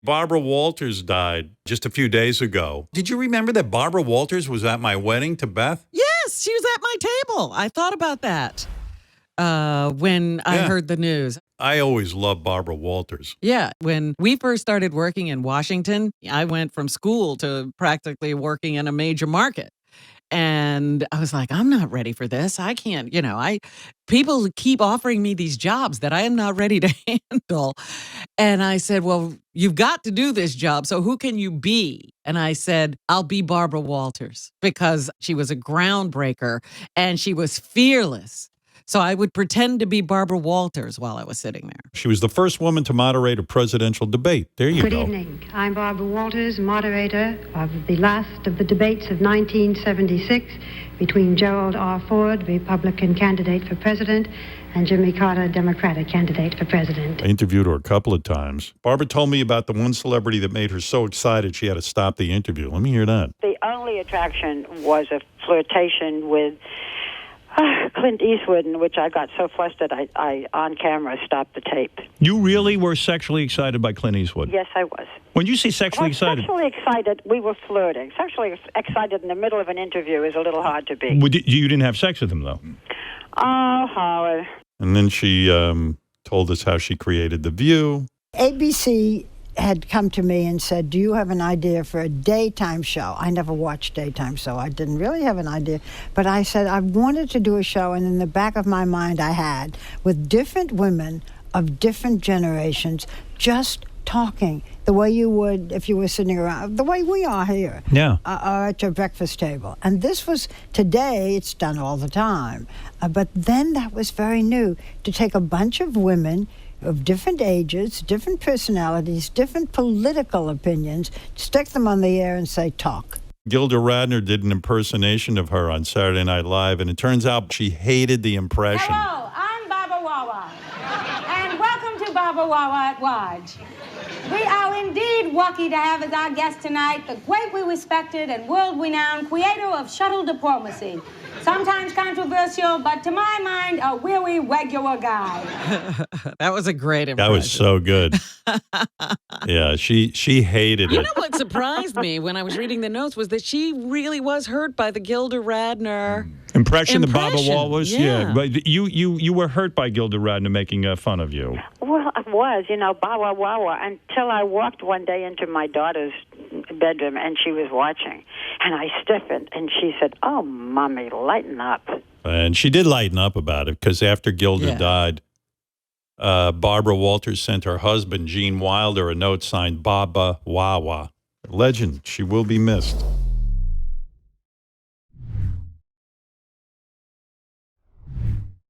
Barbara Walters died just a few days ago. Did you remember that Barbara Walters was at my wedding to Beth? Yes, she was at my table. I thought about that when I heard the news. I always loved Barbara Walters. Yeah, when we first started working in Washington, I went from school to practically working in a major market. And I was like, I'm not ready for this. I can't, people keep offering me these jobs that I am not ready to handle. And I said, well, you've got to do this job. So who can you be? And I said, I'll be Barbara Walters, because she was a groundbreaker and she was fearless. So I would pretend to be Barbara Walters while I was sitting there. She was the first woman to moderate a presidential debate. There you go. Good evening. I'm Barbara Walters, moderator of the last of the debates of 1976 between Gerald R. Ford, Republican candidate for president, and Jimmy Carter, Democratic candidate for president. I interviewed her a couple of times. Barbara told me about the one celebrity that made her so excited she had to stop the interview. Let me hear that. The only attraction was a flirtation with Clint Eastwood, in which I got so flustered I on camera stopped the tape. You really were sexually excited by Clint Eastwood? Yes, I was. When you say sexually excited? Sexually excited, we were flirting. Sexually excited in the middle of an interview is a little hard to be. You didn't have sex with him, though? Oh, Howard. And then she told us how she created The View. ABC had come to me and said, do you have an idea for a daytime show? I never watched daytime, so I didn't really have an idea. But I said I wanted to do a show, and in the back of my mind I had, with different women of different generations, just talking the way you would if you were sitting around, the way we are here, or at your breakfast table. And this was, today, it's done all the time. But then that was very new, to take a bunch of women of different ages, different personalities, different political opinions, stick them on the air and say, talk. Gilda Radner did an impersonation of her on Saturday Night Live, and it turns out she hated the impression. Hello, I'm Baba Wawa, and welcome to Baba Wawa at Watch. We are indeed lucky to have as our guest tonight the greatly respected and world-renowned creator of shuttle diplomacy. Sometimes controversial, but to my mind, a really regular guy. That was a great impression. That was so good. Yeah, she hated it. You know what surprised me when I was reading the notes was that she really was hurt by the Gilda Radner impression that Baba Wall was? Yeah. But you were hurt by Gilda Radner making fun of you. Well, I was, Bawa Wawa, until I walked one day into my daughter's bedroom and she was watching. And I stiffened, and she said, oh, Mommy, lighten up. And she did lighten up about it, because after Gilda died, Barbara Walters sent her husband, Gene Wilder, a note signed Baba Wawa. Legend. She will be missed.